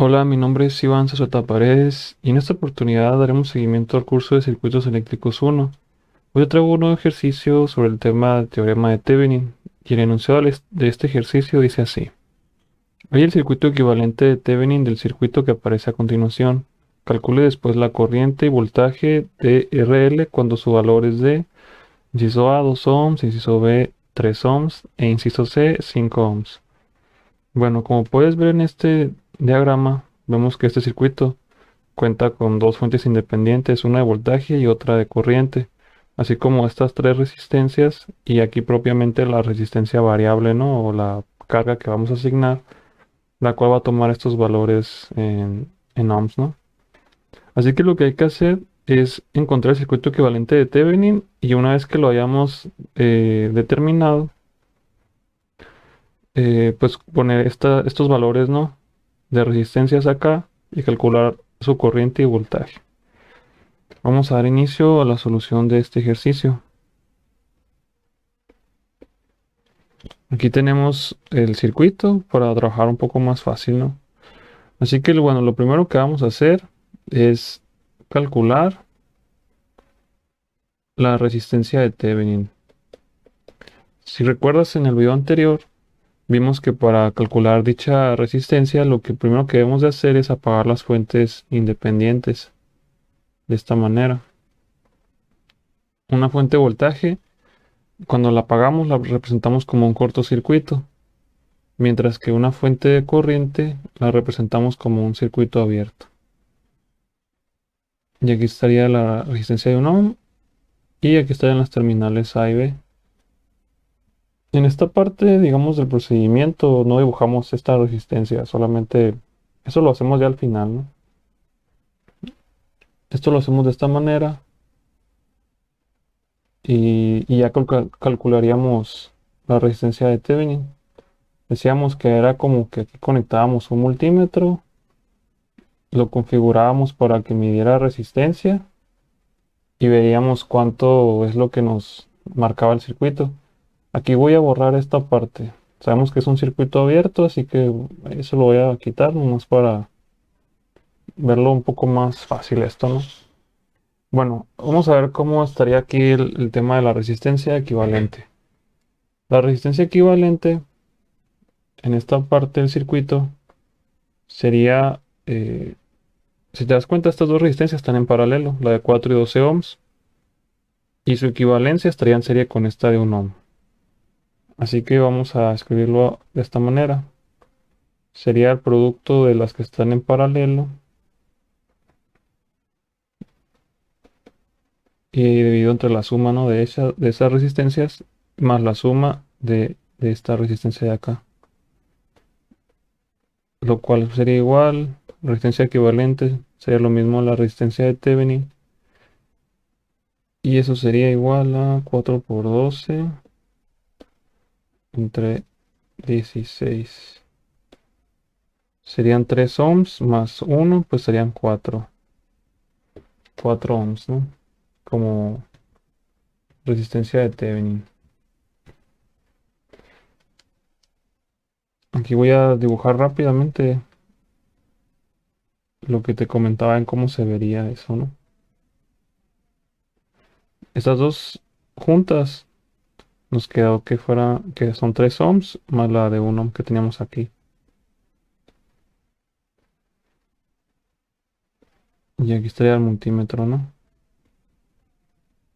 Hola, mi nombre es Iván Sazota Paredes y en esta oportunidad daremos seguimiento al curso de Circuitos Eléctricos 1. Hoy traigo un nuevo ejercicio sobre el tema del teorema de Thevenin y el enunciado de este ejercicio dice así. Hay el circuito equivalente de Thevenin del circuito que aparece a continuación. Calcule después la corriente y voltaje de RL cuando su valor es de inciso A 2 ohms, inciso B 3 ohms e inciso C 5 ohms. Bueno, como puedes ver en este diagrama, vemos que este circuito cuenta con dos fuentes independientes, una de voltaje y otra de corriente, así como estas tres resistencias y aquí propiamente la resistencia variable, ¿no? O la carga que vamos a asignar, la cual va a tomar estos valores en ohms, ¿no? Así que lo que hay que hacer es encontrar el circuito equivalente de Thevenin y una vez que lo hayamos determinado, pues poner estos valores, ¿no? De resistencias acá y calcular su corriente y voltaje. Vamos a dar inicio a la solución de este ejercicio. Aquí tenemos el circuito para trabajar un poco más fácil, ¿no? Así que bueno, lo primero que vamos a hacer es calcular la resistencia de Thevenin. Si recuerdas en el video anterior, vimos que para calcular dicha resistencia, lo que primero que debemos de hacer es apagar las fuentes independientes de esta manera. Una fuente de voltaje, cuando la apagamos, la representamos como un cortocircuito, mientras que una fuente de corriente la representamos como un circuito abierto. Y aquí estaría la resistencia de un ohm y aquí estarían las terminales A y B. En esta parte, digamos, del procedimiento no dibujamos esta resistencia, solamente eso lo hacemos ya al final, ¿no? Esto lo hacemos de esta manera y ya calcularíamos la resistencia de Thevenin. Decíamos que era como que aquí conectábamos un multímetro, lo configurábamos para que midiera resistencia y veíamos cuánto es lo que nos marcaba el circuito. Aquí voy a borrar esta parte. Sabemos que es un circuito abierto, así que eso lo voy a quitar nomás para verlo un poco más fácil esto, ¿no? Bueno, vamos a ver cómo estaría aquí el tema de la resistencia equivalente. La resistencia equivalente en esta parte del circuito sería, si te das cuenta, estas dos resistencias están en paralelo, la de 4 y 12 ohms, y su equivalencia estaría en serie con esta de 1 ohm. Así que vamos a escribirlo de esta manera. Sería el producto de las que están en paralelo y dividido entre la suma, ¿no? de esas resistencias más la suma de esta resistencia de acá. Lo cual sería igual, resistencia equivalente sería lo mismo a la resistencia de Thevenin. Y eso sería igual a 4 por 12 entre 16. Serían 3 ohms más 1, pues serían 4 ohms, ¿no? Como resistencia de Thevenin. Aquí voy a dibujar rápidamente lo que te comentaba en cómo se vería eso, ¿no? Estas dos juntas nos quedó que son 3 ohms más la de 1 ohm que teníamos aquí. Y aquí estaría el multímetro, ¿no?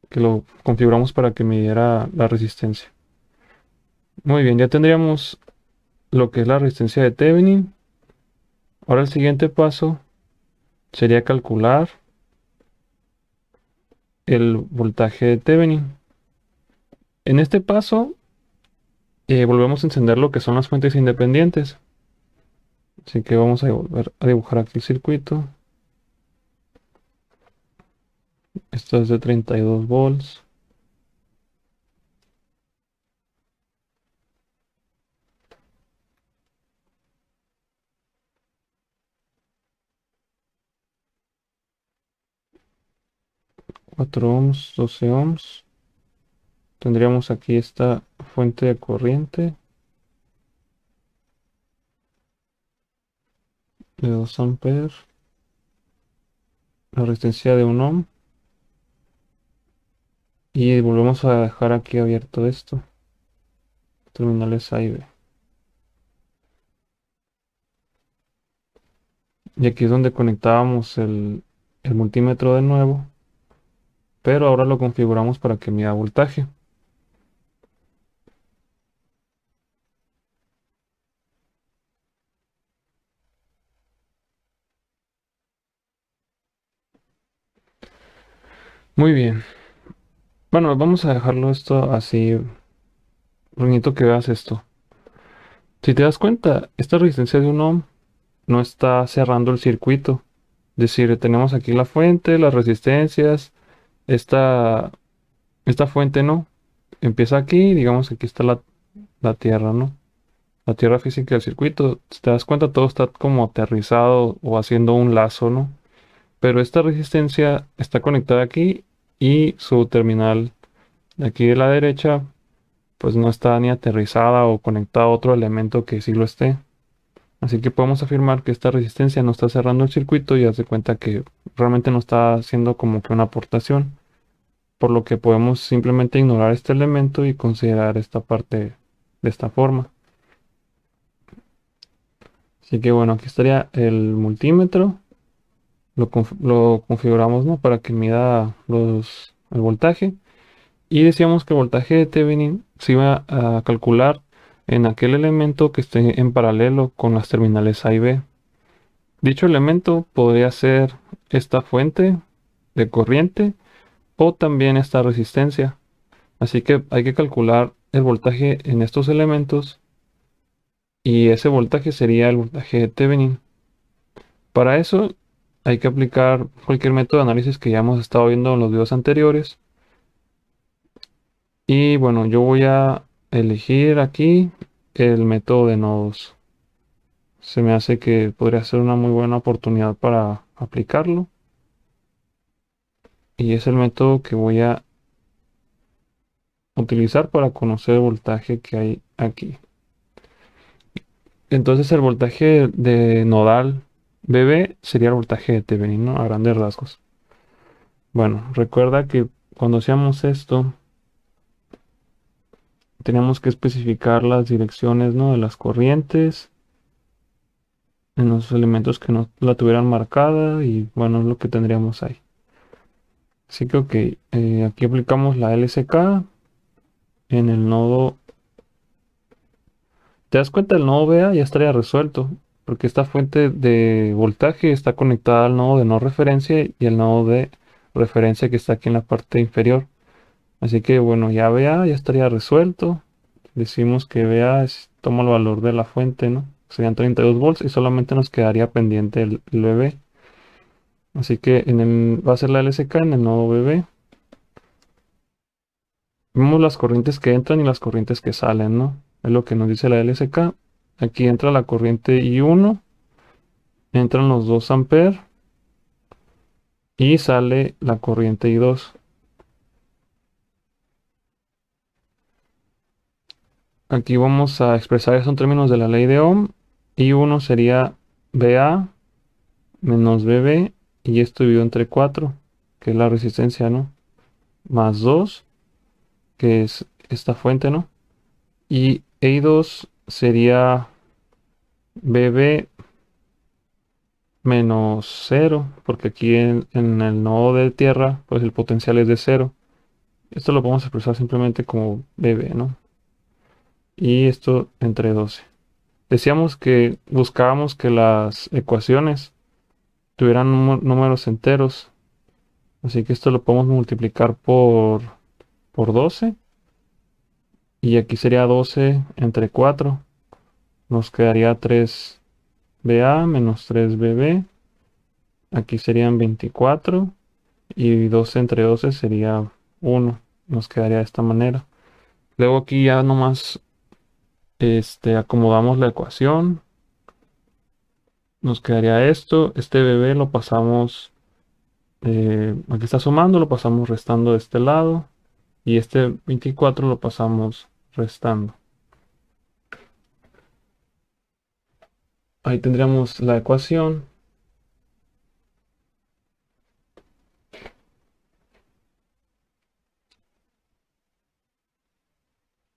Que lo configuramos para que midiera la resistencia. Muy bien, ya tendríamos lo que es la resistencia de Thevenin. Ahora el siguiente paso sería calcular el voltaje de Thevenin. En este paso, volvemos a encender lo que son las fuentes independientes. Así que vamos a volver a dibujar aquí el circuito. Esto es de 32 volts. Cuatro ohms, 12 ohms. Tendríamos aquí esta fuente de corriente. de 2 amperes, la resistencia de 1 ohm, y volvemos a dejar aquí abierto esto, terminales A y B. Y aquí es donde conectábamos el multímetro de nuevo, pero ahora lo configuramos para que mida voltaje. Muy bien. Bueno, vamos a dejarlo esto así. Bonito que veas esto. Si te das cuenta, esta resistencia de 1 ohm no está cerrando el circuito. Es decir, tenemos aquí la fuente, las resistencias. Esta, esta fuente no. Empieza aquí, digamos que aquí está la tierra, ¿no? La tierra física del circuito. Si te das cuenta, todo está como aterrizado o haciendo un lazo, ¿no? Pero esta resistencia está conectada aquí y su terminal de aquí de la derecha pues no está ni aterrizada o conectada a otro elemento que sí lo esté. Así que podemos afirmar que esta resistencia no está cerrando el circuito y haz de cuenta que realmente no está haciendo como que una aportación, por lo que podemos simplemente ignorar este elemento y considerar esta parte de esta forma. Así que bueno, aquí estaría el multímetro, lo configuramos, ¿no? Para que mida el voltaje. Y decíamos que el voltaje de Thevenin se iba a calcular en aquel elemento que esté en paralelo con las terminales A y B. Dicho elemento podría ser esta fuente de corriente o también esta resistencia. Así que hay que calcular el voltaje en estos elementos y ese voltaje sería el voltaje de Thevenin. Para eso hay que aplicar cualquier método de análisis que ya hemos estado viendo en los videos anteriores. Y bueno, yo voy a elegir aquí el método de nodos. Se me hace que podría ser una muy buena oportunidad para aplicarlo. Y es el método que voy a utilizar para conocer el voltaje que hay aquí. Entonces el voltaje de nodal BB sería el voltaje de Thevenin, ¿no? A grandes rasgos. Bueno, recuerda que cuando hacíamos esto, teníamos que especificar las direcciones, ¿no? De las corrientes en los elementos que no la tuvieran marcada y bueno, es lo que tendríamos ahí. Así que ok, aquí aplicamos la LSK en el nodo. ¿Te das cuenta? El nodo BA ya estaría resuelto, porque esta fuente de voltaje está conectada al nodo de no referencia y el nodo de referencia que está aquí en la parte inferior. Así que bueno, ya BA ya estaría resuelto. Decimos que BA toma el valor de la fuente, ¿no? Serían 32 volts y solamente nos quedaría pendiente el BB. Así que va a ser la LSK en el nodo BB. Vemos las corrientes que entran y las corrientes que salen, ¿no? Es lo que nos dice la LSK. Aquí entra la corriente I1, entran los 2 amperes y sale la corriente I2. Aquí vamos a expresar eso en términos de la ley de Ohm. I1 sería BA menos BB y esto dividido entre 4, que es la resistencia, ¿no? Más 2, que es esta fuente, ¿no? Y I2 sería BB menos 0, porque aquí en el nodo de tierra, pues el potencial es de 0. Esto lo podemos expresar simplemente como BB, ¿no? Y esto entre 12. Decíamos que buscábamos que las ecuaciones tuvieran números enteros, así que esto lo podemos multiplicar por 12, y aquí sería 12 entre 4, nos quedaría 3BA menos 3BB, aquí serían 24, y 12 entre 12 sería 1, nos quedaría de esta manera. Luego aquí ya nomás acomodamos la ecuación, nos quedaría esto, este BB lo pasamos, aquí está sumando, lo pasamos restando de este lado, y este 24 lo pasamos restando. Ahí tendríamos la ecuación.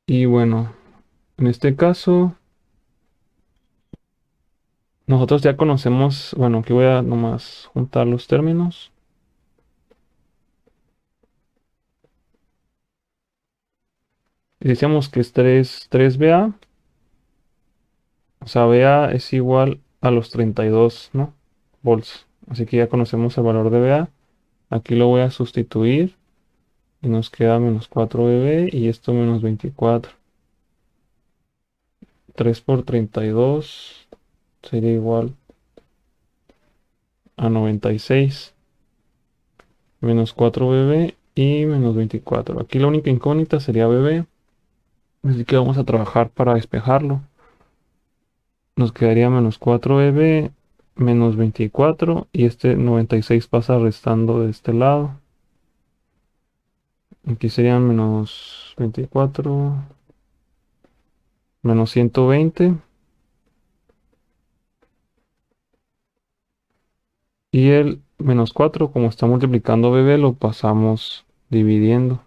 Y bueno, en este caso, nosotros ya conocemos, bueno, aquí voy a nomás juntar los términos. Y decíamos que es 3BA, o sea, BA es igual a los 32, ¿no? Volts. Así que ya conocemos el valor de BA. Aquí lo voy a sustituir y nos queda menos 4BB y esto menos 24. 3 por 32 sería igual a 96. Menos 4BB y menos 24. Aquí la única incógnita sería BB. Así que vamos a trabajar para despejarlo. Nos quedaría menos 4BB, menos 24 y este 96 pasa restando de este lado. Aquí serían menos 24, menos 120. Y el menos 4, como está multiplicando BB, lo pasamos dividiendo.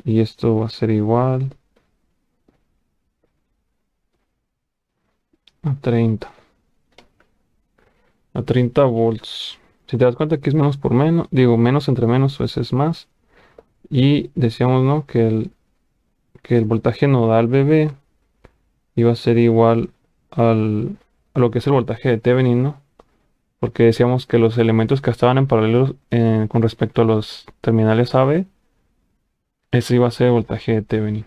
Y esto va a ser igual a 30. A 30 volts. Si te das cuenta que es menos por menos, digo, menos entre menos, pues es más. Y decíamos, ¿no? Que el voltaje nodal BB iba a ser igual a lo que es el voltaje de Thevenin, ¿no? Porque decíamos que los elementos que estaban en paralelo con respecto a los terminales AB, ese iba a ser el voltaje de Thevenin.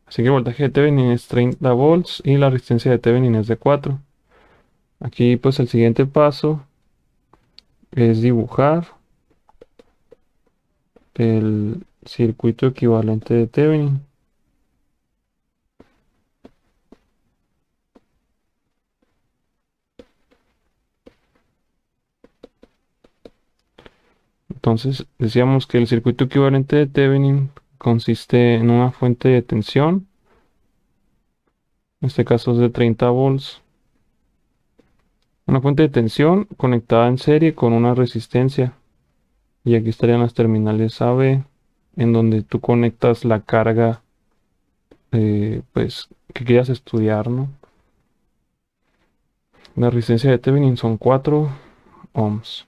Así que el voltaje de Thevenin es 30 volts y la resistencia de Thevenin es de 4. Aquí pues el siguiente paso es dibujar el circuito equivalente de Thevenin. Entonces decíamos que el circuito equivalente de Thevenin consiste en una fuente de tensión, en este caso es de 30 volts, una fuente de tensión conectada en serie con una resistencia. Y aquí estarían las terminales AB, en donde tú conectas la carga pues, que quieras estudiar, ¿no? La resistencia de Thevenin son 4 ohms.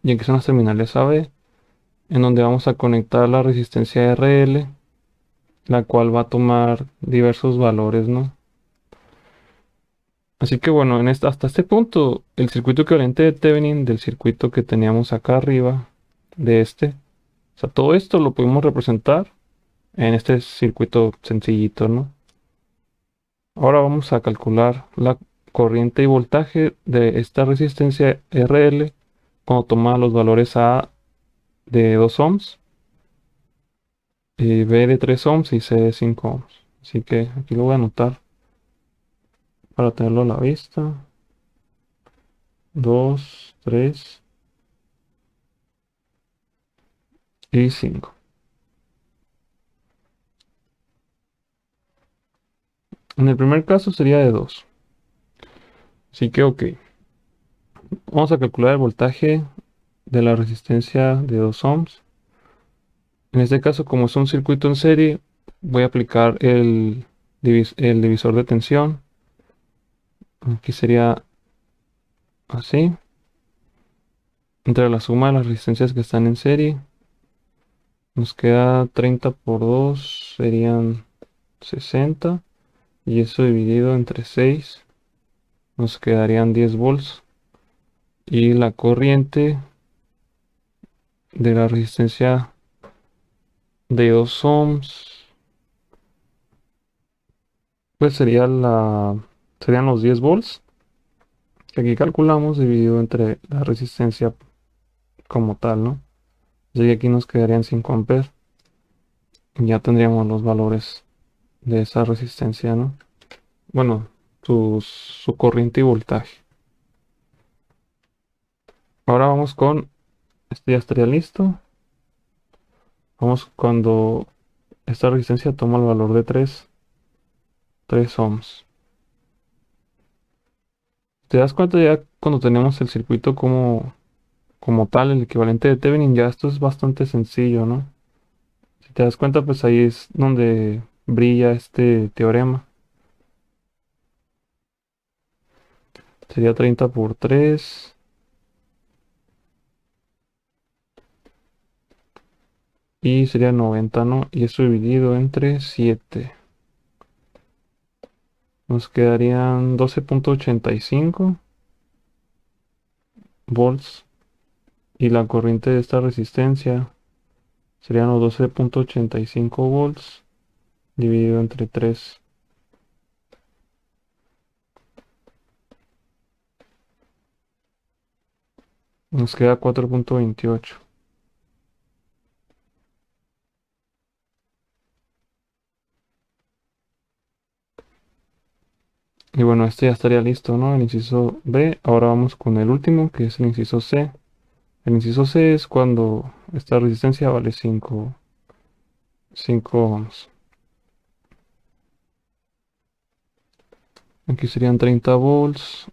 Y aquí son las terminales AB, en donde vamos a conectar la resistencia RL, la cual va a tomar diversos valores, ¿no? Así que bueno, hasta este punto, el circuito equivalente de Thevenin del circuito que teníamos acá arriba, de este, o sea, todo esto lo pudimos representar en este circuito sencillito, ¿no? Ahora vamos a calcular la corriente y voltaje de esta resistencia RL cuando toma los valores A de 2 ohms, y B de 3 ohms y C de 5 ohms. Así que aquí lo voy a anotar para tenerlo a la vista. 2, 3 y 5. En el primer caso sería de 2. Así que ok. Vamos a calcular el voltaje de la resistencia de 2 ohms. En este caso, como es un circuito en serie, voy a aplicar el divisor de tensión. Aquí sería así. Entre la suma de las resistencias que están en serie, nos queda 30 por 2, serían 60. Y eso dividido entre 6, nos quedarían 10 volts. Y la corriente de la resistencia de 2 ohms, pues serían los 10 volts. Que aquí calculamos dividido entre la resistencia como tal, ¿no? Así que aquí nos quedarían 5 amperes. Y ya tendríamos los valores de esa resistencia, ¿no? Bueno, su corriente y voltaje. Ahora vamos con, este ya estaría listo. Vamos cuando esta resistencia toma el valor de 3. 3 ohms. ¿Te das cuenta ya cuando tenemos el circuito como tal, el equivalente de Thevenin? Ya esto es bastante sencillo, ¿no? Si te das cuenta, pues ahí es donde brilla este teorema. Sería 30 por 3 y sería 90, ¿no? Y eso dividido entre 7. Nos quedarían 12.85 volts. Y la corriente de esta resistencia serían los 12.85 volts dividido entre 3. Nos queda 4.28. Y bueno, este ya estaría listo, ¿no? El inciso B. Ahora vamos con el último, que es el inciso C. El inciso C es cuando esta resistencia vale 5 ohms. Aquí serían 30 volts,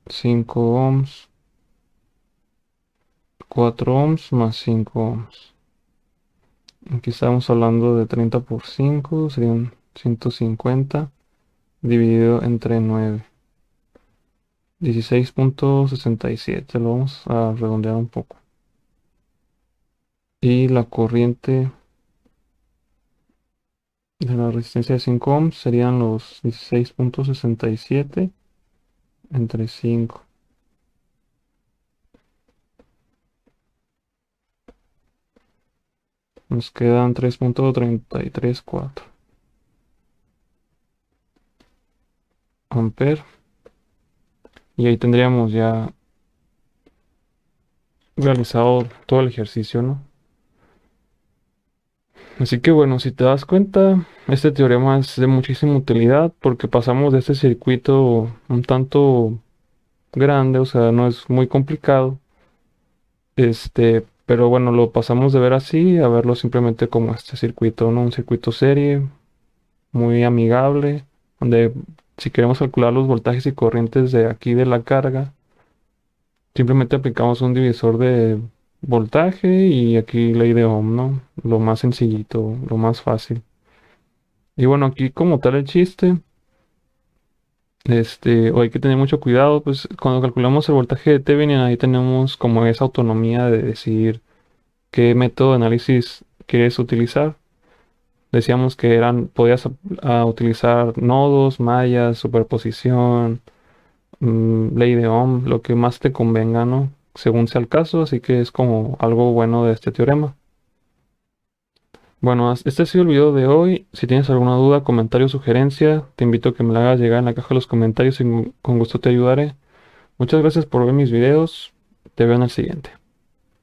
5 ohms, 4 ohms más 5 ohms. Aquí estamos hablando de 30 por 5, serían 150 dividido entre 9. 16.67, lo vamos a redondear un poco. Y la corriente de la resistencia de 5 ohms serían los 16.67 entre 5. Nos quedan 3.334 amperes. Y ahí tendríamos ya realizado todo el ejercicio, ¿no? Así que bueno, si te das cuenta, este teorema es de muchísima utilidad porque pasamos de este circuito un tanto grande, o sea, no es muy complicado. Pero bueno, lo pasamos de ver así a verlo simplemente como este circuito, ¿no? Un circuito serie, muy amigable, donde si queremos calcular los voltajes y corrientes de aquí de la carga, simplemente aplicamos un divisor de voltaje y aquí ley de Ohm, ¿no? Lo más sencillito, lo más fácil. Y bueno, aquí como tal el chiste, o hay que tener mucho cuidado, pues cuando calculamos el voltaje de Thevenin, ahí tenemos como esa autonomía de decidir qué método de análisis quieres utilizar. Decíamos que podías utilizar nodos, mallas, superposición, ley de Ohm, lo que más te convenga, ¿no? Según sea el caso, así que es como algo bueno de este teorema. Bueno, este ha sido el video de hoy. Si tienes alguna duda, comentario o sugerencia, te invito a que me la hagas llegar en la caja de los comentarios y con gusto te ayudaré. Muchas gracias por ver mis videos. Te veo en el siguiente.